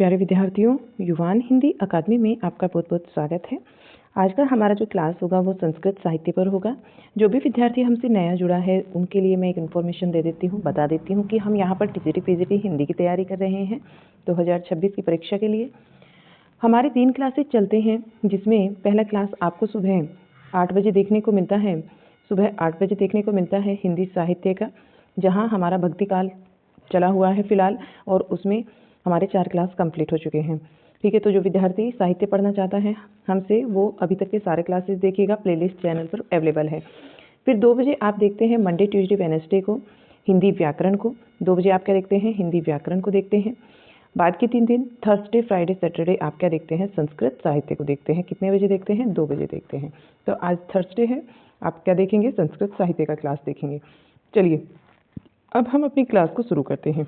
प्यारे विद्यार्थियों, युवान हिंदी अकादमी में आपका बहुत बहुत स्वागत है। आज का हमारा जो क्लास होगा वो संस्कृत साहित्य पर होगा। जो भी विद्यार्थी हमसे नया जुड़ा है उनके लिए मैं एक इन्फॉर्मेशन दे देती हूँ, बता देती हूँ कि हम यहाँ पर टीजीटी पीजीटी हिंदी की तैयारी कर रहे हैं 2026 की परीक्षा के लिए। हमारे 3 क्लासेज चलते हैं, जिसमें पहला क्लास आपको सुबह 8 बजे देखने को मिलता है। सुबह 8 बजे देखने को मिलता है हिंदी साहित्य का, जहाँ हमारा भक्तिकाल चला हुआ है फिलहाल, और उसमें हमारे 4 क्लास कंप्लीट हो चुके हैं। ठीक है, तो जो विद्यार्थी साहित्य पढ़ना चाहता है हमसे, वो अभी तक के सारे क्लासेस देखिएगा, प्लेलिस्ट चैनल पर अवेलेबल है। फिर 2 बजे आप देखते हैं मंडे ट्यूसडे वेडनेसडे को हिंदी व्याकरण को। 2 बजे आप क्या देखते हैं? हिंदी व्याकरण को देखते हैं। बाद के 3 दिन थर्सडे फ्राइडे सैटरडे आप क्या देखते हैं? संस्कृत साहित्य को देखते हैं। कितने बजे देखते हैं? 2 बजे देखते हैं। तो आज थर्सडे है, आप क्या देखेंगे? संस्कृत साहित्य का क्लास देखेंगे। चलिए अब हम अपनी क्लास को शुरू करते हैं।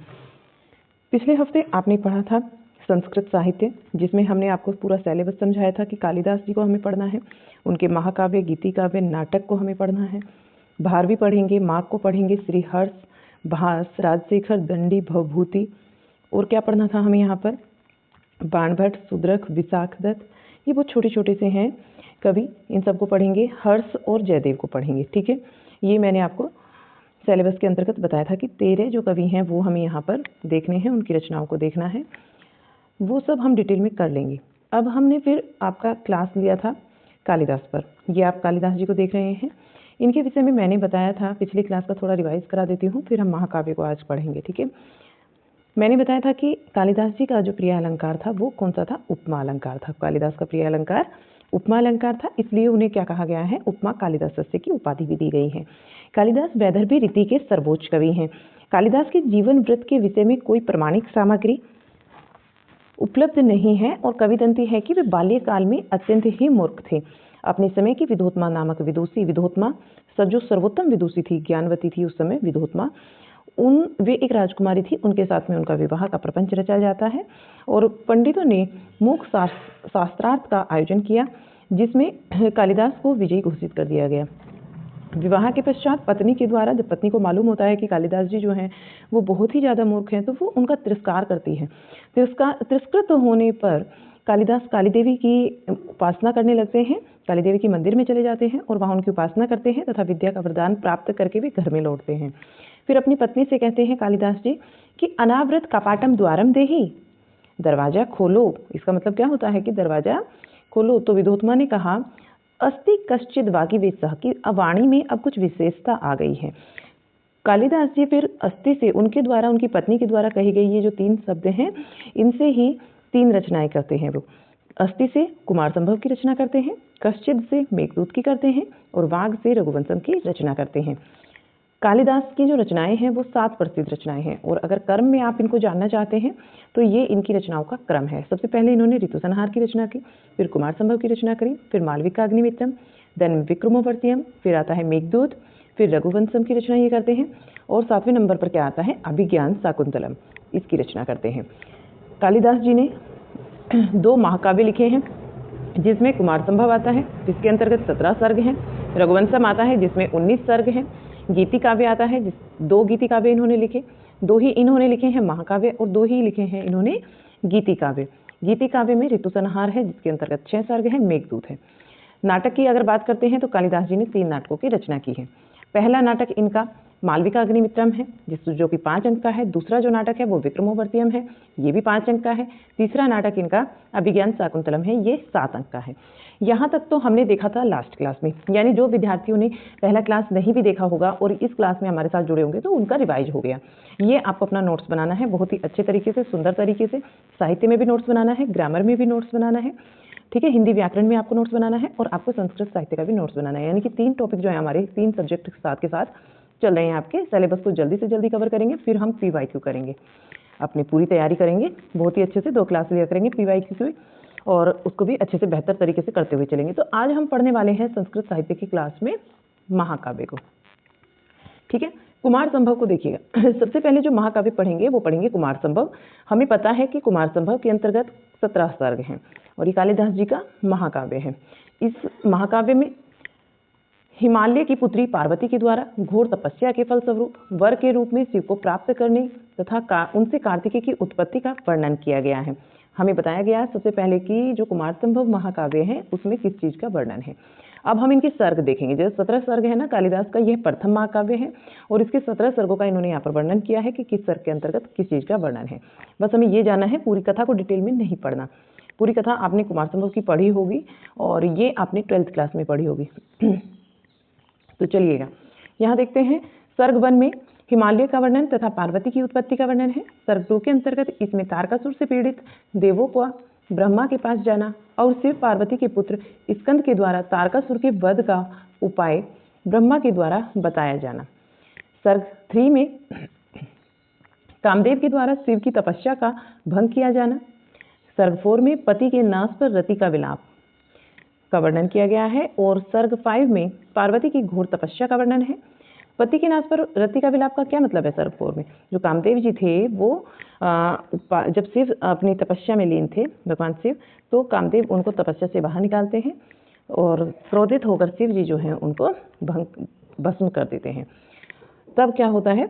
पिछले हफ्ते आपने पढ़ा था संस्कृत साहित्य, जिसमें हमने आपको पूरा सिलेबस समझाया था कि कालिदास जी को हमें पढ़ना है, उनके महाकाव्य, गीति काव्य, नाटक को हमें पढ़ना है। भारवी पढ़ेंगे, माघ को पढ़ेंगे, श्रीहर्ष, भास, राजशेखर, दंडी, भवभूति, और क्या पढ़ना था हमें यहाँ पर? बाणभट्ट, सुद्रख, विशाखदत्त, ये बहुत छोटे छोटे से हैं कवि, इन सबको पढ़ेंगे। हर्ष और जयदेव को पढ़ेंगे। ठीक है, ये मैंने आपको सिलेबस के अंतर्गत बताया था कि 13 जो कवि हैं वो हमें यहाँ पर देखने हैं, उनकी रचनाओं को देखना है। वो सब हम डिटेल में कर लेंगे। अब हमने फिर आपका क्लास लिया था कालिदास पर। ये आप कालिदास जी को देख रहे हैं। इनके विषय में मैंने बताया था, पिछली क्लास का थोड़ा रिवाइज करा देती हूँ, फिर हम महाकाव्य को आज पढ़ेंगे। ठीक है, मैंने बताया था कि कालिदास जी का जो प्रिय अलंकार था वो कौन सा था? उपमा अलंकार था। कालिदास का प्रिय अलंकार उपमा अलंकार था, इसलिए उन्हें क्या कहा गया है? उपमा कालिदासस्य की उपाधि भी दी गई है। कालिदास वैदर्भी रीति के सर्वोच्च कवि हैं। कालिदास के जीवन वृत्त के विषय में कोई प्रमाणिक सामग्री उपलब्ध नहीं है, और कविदंती है कि वे बाल्यकाल में अत्यंत ही मूर्ख थे। अपने समय की विधोत्मा नामक विदुषी, विधोत्मा जो सर्वोत्तम विदुषी थी, ज्ञानवती थी उस समय विधोत्मा, वे एक राजकुमारी थी, उनके साथ में उनका विवाह का प्रपंच रचा जाता है, और पंडितों ने मूक शास्त्रार्थ का आयोजन किया, जिसमें कालिदास को विजयी घोषित कर दिया गया। विवाह के पश्चात पत्नी के द्वारा, जब पत्नी को मालूम होता है कि कालिदास जी जो हैं वो बहुत ही ज़्यादा मूर्ख हैं, तो वो उनका तिरस्कार करती है। तिरस्कृत होने पर कालिदास काली देवी की उपासना करने लगते हैं, काली देवी के मंदिर में चले जाते हैं और वहाँ उनकी उपासना करते हैं तथा विद्या का वरदान प्राप्त करके वे घर में लौटते हैं। फिर अपनी पत्नी से कहते हैं कालिदास जी कि अनावृत कपाटम द्वारम देहि, दरवाजा खोलो। इसका मतलब क्या होता है कि दरवाजा खोलो। तो विधोत्मा ने कहा अस्ति कश्चिद वागी वेशः, कि वाणी में अब कुछ विशेषता आ गई है। कालिदास जी फिर अस्ति से, उनके द्वारा, उनकी पत्नी के द्वारा कही गई ये जो 3 शब्द हैं, इनसे ही 3 रचनाएं करते हैं वो। अस्ति से कुमार संभव की रचना करते हैं, कश्चिद से मेघदूत की करते हैं, और वाग से रघुवंशम की रचना करते हैं। कालिदास की जो रचनाएं हैं वो 7 प्रसिद्ध रचनाएं हैं, और अगर क्रम में आप इनको जानना चाहते हैं तो ये इनकी रचनाओं का क्रम है। सबसे पहले इन्होंने ऋतुसंहार की रचना की, फिर कुमार संभव की रचना करी, फिर मालविकाग्निमित्रम, देन विक्रमोर्वशीयम, फिर आता है मेघदूत, फिर रघुवंशम की रचना ये करते हैं, और 7वें नंबर पर क्या आता है? अभिज्ञान शाकुंतलम, इसकी रचना करते हैं। कालिदास जी ने 2 महाकाव्य लिखे हैं, जिसमें कुमार संभव आता है जिसके अंतर्गत 17 सर्ग हैं, रघुवंशम आता है जिसमें 19 सर्ग हैं, गीति काव्य आता है 2 गीति काव्य इन्होंने लिखे, 2 ही इन्होंने लिखे हैं महाकाव्य, और 2 ही लिखे हैं इन्होंने गीति काव्य। गीति काव्य में ऋतुसंहार है जिसके अंतर्गत 6 सर्ग है, मेघदूत है। नाटक की अगर बात करते हैं तो कालिदास जी ने 3 नाटकों की रचना की है। पहला नाटक इनका मालविकाग्निमित्रम है, जो कि 5 अंक का है। दूसरा जो नाटक है वो विक्रमोर्वशीयम है, ये भी 5 अंक का है। तीसरा नाटक इनका अभिज्ञान शाकुंतलम है, ये 7 अंक का है। यहाँ तक तो हमने देखा था लास्ट क्लास में, यानी जो विद्यार्थियों ने पहला क्लास नहीं भी देखा होगा और इस क्लास में हमारे साथ जुड़े होंगे तो उनका रिवाइज हो गया। ये आपको अपना नोट्स बनाना है बहुत ही अच्छे तरीके से, सुंदर तरीके से। साहित्य में भी नोट्स बनाना है, ग्रामर में भी नोट्स बनाना है, ठीक है, हिंदी व्याकरण में आपको नोट्स बनाना है, और आपको संस्कृत साहित्य का भी नोट्स बनाना है। यानी कि 3 टॉपिक जो है हमारे 3 सब्जेक्ट के साथ चल रहे हैं। आपके सिलेबस को जल्दी से जल्दी कवर करेंगे, फिर हम PYQ करेंगे, अपनी पूरी तैयारी करेंगे बहुत ही अच्छे से। 2 क्लास लिया करेंगे PYQ की, और उसको भी अच्छे से बेहतर तरीके से करते हुए चलेंगे। तो आज हम पढ़ने वाले हैं संस्कृत साहित्य की क्लास में महाकाव्य को। ठीक है, कुमार संभव को देखिएगा। सबसे पहले जो महाकाव्य पढ़ेंगे वो पढ़ेंगे कुमार संभव। हमें पता है कि कुमार संभव के अंतर्गत 17 सर्ग हैं, और ये कालिदास जी का महाकाव्य है। इस महाकाव्य में हिमालय की पुत्री पार्वती के द्वारा घोर तपस्या के फलस्वरूप वर के रूप में शिव को प्राप्त करने तथा उनसे कार्तिकेय की उत्पत्ति का वर्णन किया गया है। हमें बताया गया सबसे पहले कि जो कुमार संभव महाकाव्य है उसमें किस चीज का वर्णन है। अब हम इनके सर्ग देखेंगे। जो 17 सर्ग है ना कालिदास का, यह प्रथम महाकाव्य है और इसके 17 सर्गों का इन्होंने यहाँ पर वर्णन किया है कि किस सर्ग के अंतर्गत किस चीज का वर्णन है। बस हमें ये जानना है, पूरी कथा को डिटेल में नहीं पढ़ना। पूरी कथा आपने कुमार संभव की पढ़ी होगी और ये आपने 12th क्लास में पढ़ी होगी। तो चलिएगा यहाँ देखते हैं। सर्ग 1 में हिमालय का वर्णन तथा पार्वती की उत्पत्ति का वर्णन है। सर्ग 2 के अंतर्गत इसमें तारकासुर से पीड़ित देवों को ब्रह्मा के पास जाना और शिव पार्वती के पुत्र स्कंद के द्वारा तारकासुर के वध का उपाय ब्रह्मा के द्वारा बताया जाना। सर्ग 3 में कामदेव के द्वारा शिव की तपस्या का भंग किया जाना। सर्ग 4 में पति के नाश पर रति का विलाप का वर्णन किया गया है और सर्ग 5 में पार्वती की घोर तपस्या का वर्णन है। पति के नाश पर रति का विलाप का क्या मतलब है? सर्ग 4 में जो कामदेव जी थे वो जब शिव अपनी तपस्या में लीन थे, भगवान शिव, तो कामदेव उनको तपस्या से बाहर निकालते हैं और क्रोधित होकर शिव जी जो हैं उनको भस्म कर देते हैं। तब क्या होता है?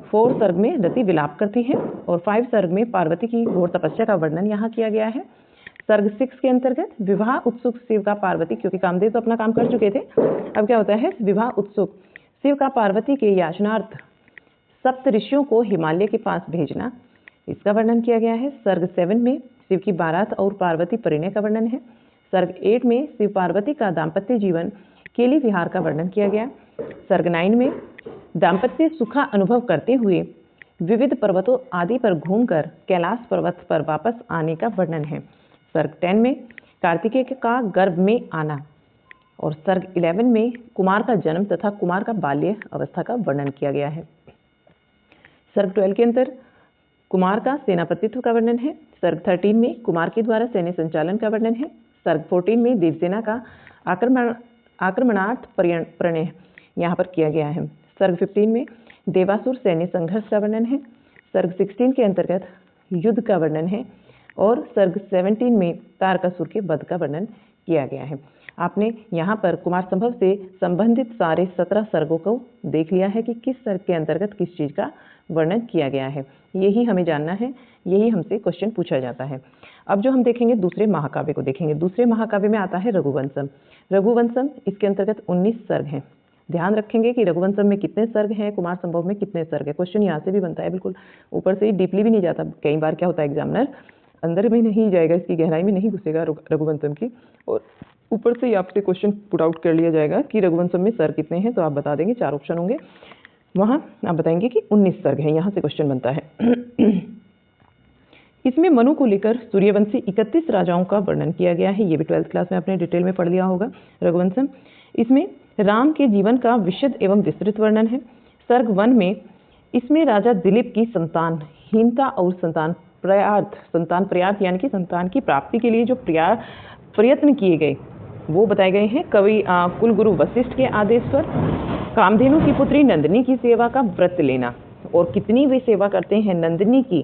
4 सर्ग में रति विलाप करती है और 5 सर्ग में पार्वती की घोर तपस्या का वर्णन यहाँ किया गया है। सर्ग 6 के अंतर्गत विवाह उत्सुक शिव का पार्वती, क्योंकि कामदेव तो अपना काम कर चुके थे, अब क्या होता है? विवाह उत्सुक शिव का पार्वती के याचनार्थ सप्त ऋषियों को हिमालय के पास भेजना, इसका वर्णन किया गया है। सर्ग 7 में शिव की बारात और पार्वती परिणय का वर्णन है। सर्ग 8 में शिव पार्वती का दाम्पत्य जीवन केली विहार का वर्णन किया गया। सर्ग 9 में दाम्पत्य सुखा अनुभव करते हुए विविध पर्वतों आदि पर घूमकर कैलाश पर्वत पर वापस आने का वर्णन है। सर्ग 10 में कार्तिकेय का गर्भ में आना और सर्ग 11 में कुमार का जन्म तथा कुमार का बाल्य अवस्था का वर्णन किया गया है। सर्ग 12 के अंतर कुमार का सेनापतित्व का वर्णन है। सर्ग 13 में कुमार के द्वारा सैन्य संचालन का वर्णन है। सर्ग 14 में देवसेना का आक्रमणार्थ प्रणय यहाँ पर किया गया है। सर्ग 15 में देवासुर सैन्य संघर्ष का वर्णन है। सर्ग 16 के अंतर्गत युद्ध का वर्णन है और सर्ग 17 में तारकासुर के वध का वर्णन किया गया है। आपने यहाँ पर कुमार संभव से संबंधित सारे 17 सर्गों को देख लिया है कि किस सर्ग के अंतर्गत किस चीज का वर्णन किया गया है। यही हमें जानना है, यही हमसे क्वेश्चन पूछा जाता है। अब जो हम देखेंगे दूसरे महाकाव्य को देखेंगे। दूसरे महाकाव्य में आता है रघुवंशम। रघुवंशम इसके अंतर्गत 19 सर्ग हैं। ध्यान रखेंगे कि रघुवंशम में कितने सर्ग हैं, कुमार संभव में कितने सर्ग है। क्वेश्चन यहाँ से भी बनता है, बिल्कुल ऊपर से ही डीपली भी नहीं जाता। कई बार क्या होता है, एग्जामिनर अंदर में नहीं जाएगा, इसकी गहराई में नहीं घुसेगा रघुवंशम की, और ऊपर से ही आपसे क्वेश्चन पुट आउट कर लिया जाएगा कि रघुवंशम में सर्ग कितने हैं, तो आप बता देंगे। 4 ऑप्शन होंगे, वहाँ आप बताएंगे कि 19 सर्ग हैं। यहाँ से क्वेश्चन बनता है। इसमें मनु को लेकर सूर्यवंशी 31 राजाओं का वर्णन किया गया है। ये भी 12th क्लास में आपने डिटेल में पढ़ लिया होगा रघुवंशम। इसमें राम के जीवन का विशद एवं विस्तृत वर्णन है। सर्ग 1 में इसमें राजा दिलीप की संतानहीनता और संतान प्रयार्थ यानी कि संतान की प्राप्ति के लिए जो प्रयत्न किए गए वो बताए गए हैं। कवि कुलगुरु वशिष्ठ के आदेश पर कामधेनु की पुत्री नंदिनी की सेवा का व्रत लेना, और कितनी वे सेवा करते हैं नंदिनी की,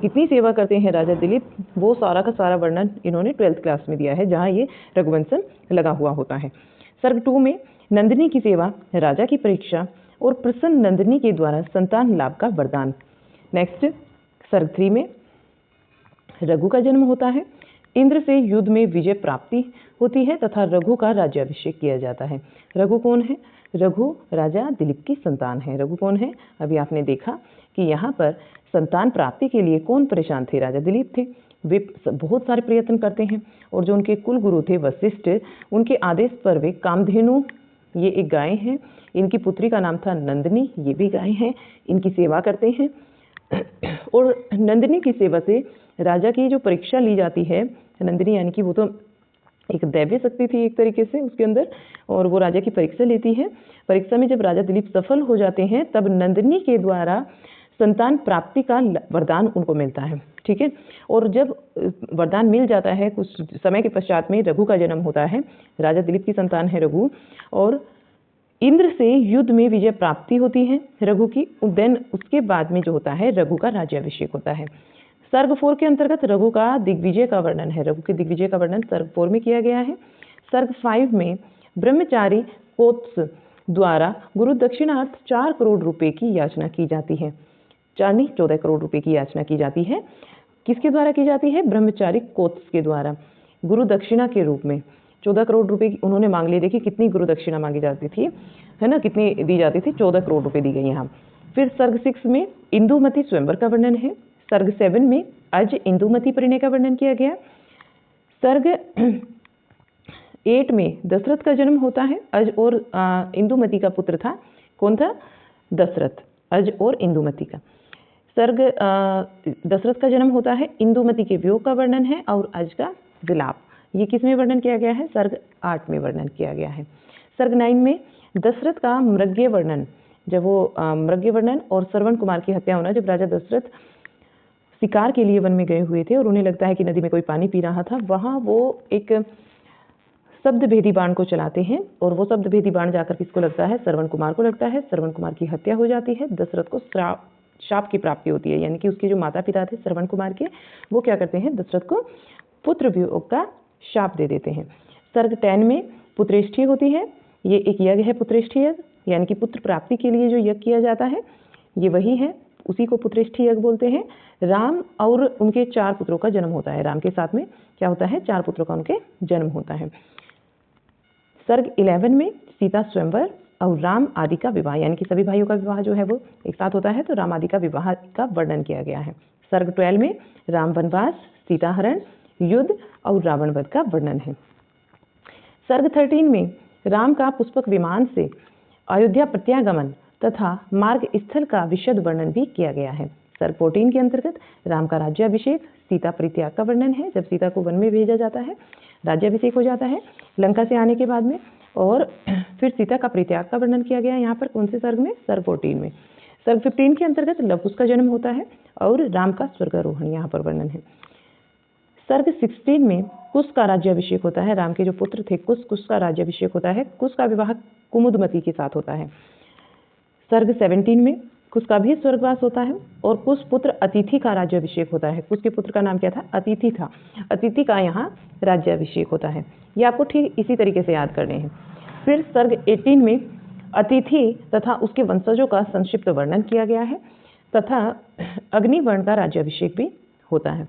कितनी सेवा करते हैं राजा दिलीप, वो सारा का सारा वर्णन इन्होंने 12th क्लास में दिया है, जहाँ ये रघुवंशम लगा हुआ होता है। सर्ग 2 में नंदिनी की सेवा, राजा की परीक्षा और प्रसन्न नंदिनी के द्वारा संतान लाभ का वरदान। नेक्स्ट सर्ग 3 में रघु का जन्म होता है। इंद्र से युद्ध में विजय प्राप्ति होती है तथा रघु का राज्याभिषेक किया जाता है। रघु कौन है? रघु राजा दिलीप की संतान है। रघु कौन है? अभी आपने देखा कि यहाँ पर संतान प्राप्ति के लिए कौन परेशान थे? राजा दिलीप थे। वे बहुत सारे प्रयत्न करते हैं और जो उनके कुल गुरु थे वशिष्ठ, उनके आदेश पर वे कामधेनु, ये एक गाय है, इनकी पुत्री का नाम था नंदिनी, ये भी गाय है, इनकी सेवा करते हैं। और नंदिनी की सेवा से राजा की जो परीक्षा ली जाती है, नंदिनी यानी कि वो तो एक दैवीय शक्ति थी एक तरीके से उसके अंदर, और वो राजा की परीक्षा लेती है। परीक्षा में जब राजा दिलीप सफल हो जाते हैं तब नंदिनी के द्वारा संतान प्राप्ति का वरदान उनको मिलता है। ठीक है, और जब वरदान मिल जाता है कुछ समय के पश्चात में रघु का जन्म होता है। राजा दिलीप की संतान है रघु, और इंद्र से युद्ध में विजय प्राप्ति होती है रघु की। देन उसके बाद में जो होता है रघु का राज्याभिषेक होता है। सर्ग 4 के अंतर्गत रघु का दिग्विजय का वर्णन है। रघु के दिग्विजय का वर्णन सर्ग 4 में किया गया है। सर्ग 5 में ब्रह्मचारी कोत्स द्वारा गुरु दक्षिणार्थ 4 करोड़ रुपए की याचना की जाती है। 14 करोड़ रुपए की याचना की जाती है। किसके द्वारा की जाती है? ब्रह्मचारी कोत्स के द्वारा गुरु दक्षिणा के रूप में 14 करोड़ रुपए उन्होंने मांग लिए। देखिए कितनी गुरु दक्षिणा मांगी जाती थी, है ना, कितनी दी जाती थी? 14 करोड़ रुपए दी गई यहाँ। फिर सर्ग 6 में इंदुमती स्वयंवर का वर्णन है। सर्ग 7 में अज इंदुमती परिणय का वर्णन किया गया। सर्ग 8 में दशरथ का जन्म होता है। अज और इंदुमती का पुत्र था, कौन था? दशरथ, अज और इंदुमती का। सर्ग दशरथ का जन्म होता है, इंदुमती के वियोग का वर्णन है और अज का विलाप। ये किस में वर्णन किया गया है? सर्ग 8 में वर्णन किया गया है। सर्ग 9 में दशरथ का मृग्य वर्णन, जब वो मृग्य वर्णन और श्रवण कुमार की हत्या होना, जब राजा दशरथ शिकार के लिए वन में गए हुए थे और उन्हें लगता है कि नदी में कोई पानी पी रहा था, वहां वो एक शब्द भेदी बाण को चलाते हैं और वो शब्द भेदी बाण जाकर किसको लगता है? श्रवण कुमार को लगता है। श्रवण कुमार की हत्या हो जाती है। दशरथ को शाप की प्राप्ति होती है, यानी कि उसके जो माता पिता थे श्रवण कुमार के, वो क्या करते हैं? दशरथ को पुत्र वियोग का शाप दे देते हैं। सर्ग 10 में पुत्रेष्ठी होती है। ये एक यज्ञ है, पुत्रेष्ठी यज्ञ, यानी कि पुत्र प्राप्ति के लिए जो यज्ञ किया जाता है ये वही है, उसी को पुत्रेष्ठी यज्ञ बोलते हैं। राम और उनके 4 पुत्रों का जन्म होता है। राम के साथ में क्या होता है? 4 पुत्रों का उनके जन्म होता है। सर्ग 11 में सीता स्वयंवर और राम आदि का विवाह, यानी कि सभी भाइयों का विवाह जो है वो एक साथ होता है, तो राम आदि का विवाह का वर्णन किया गया है। सर्ग 12 में राम वनवास, सीता हरण, युद्ध और रावण वध का वर्णन है। सर्ग 13 में राम का पुष्पक विमान से अयोध्या प्रत्यागमन तथा मार्ग स्थल का विशद वर्णन भी किया गया है। सर्ग 14 के अंतर्गत राम का राज्याभिषेक, सीता परित्याग का वर्णन है, जब सीता को वन में भेजा जाता है, राज्याभिषेक हो जाता है लंका से आने के बाद में, और फिर सीता का परित्याग का वर्णन किया गया यहाँ पर। कौन से सर्ग में? सर्ग 14 में। सर्ग 15 के अंतर्गत लव कुश का जन्म होता है और राम का स्वर्गारोहण यहाँ पर वर्णन है। सर्ग 16 में कुश का राज्याभिषेक होता है। राम के जो पुत्र थे कुश का राज्याभिषेक होता है। कुश का विवाह कुमुदमती के साथ होता है। सर्ग 17 में कुश का भी स्वर्गवास होता है और कुश पुत्र अतिथि का राज्याभिषेक होता है। कुश के पुत्र का नाम क्या था? अतिथि था। अतिथि का यहाँ राज्याभिषेक होता है। ये आपको ठीक इसी तरीके से याद करने हैं। फिर सर्ग 18 में अतिथि तथा उसके वंशजों का संक्षिप्त वर्णन किया गया है तथा अग्निवर्ण का राज्याभिषेक भी होता है।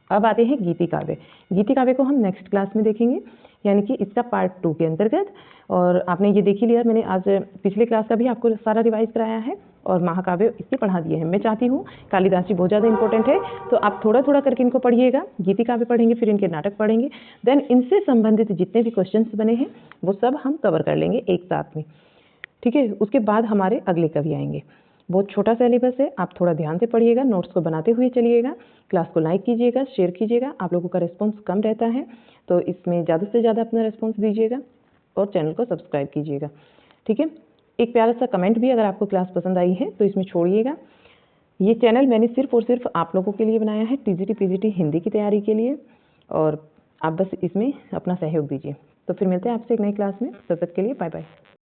अब आते हैं गीति काव्य। गीति काव्य को हम नेक्स्ट क्लास में देखेंगे, यानी कि इसका पार्ट 2 के अंतर्गत। और आपने ये देख ही लिया, मैंने आज पिछले क्लास का भी आपको सारा रिवाइज कराया है और महाकाव्य इसके पढ़ा दिए हैं। मैं चाहती हूँ, कालिदास जी बहुत ज़्यादा इंपॉर्टेंट है, तो आप थोड़ा थोड़ा करके इनको पढ़िएगा। गीति काव्य पढ़ेंगे, फिर इनके नाटक पढ़ेंगे, देन इनसे संबंधित जितने भी क्वेश्चंस बने हैं वो सब हम कवर कर लेंगे एक साथ में, ठीक है। उसके बाद हमारे अगले कवि आएंगे। बहुत छोटा सिलेबस है, आप थोड़ा ध्यान से पढ़िएगा, नोट्स को बनाते हुए चलिएगा, क्लास को लाइक कीजिएगा, शेयर कीजिएगा। आप लोगों का रिस्पॉन्स कम रहता है, तो इसमें ज़्यादा से ज़्यादा अपना रिस्पॉन्स दीजिएगा और चैनल को सब्सक्राइब कीजिएगा, ठीक है। एक प्यारा सा कमेंट भी अगर आपको क्लास पसंद आई है तो इसमें छोड़िएगा। ये चैनल मैंने सिर्फ और सिर्फ आप लोगों के लिए बनाया है, टीजीटी पीजीटी हिंदी की तैयारी के लिए, और आप बस इसमें अपना सहयोग दीजिए। तो फिर मिलते हैं आपसे एक नई क्लास में। तब तक के लिए बाय बाय।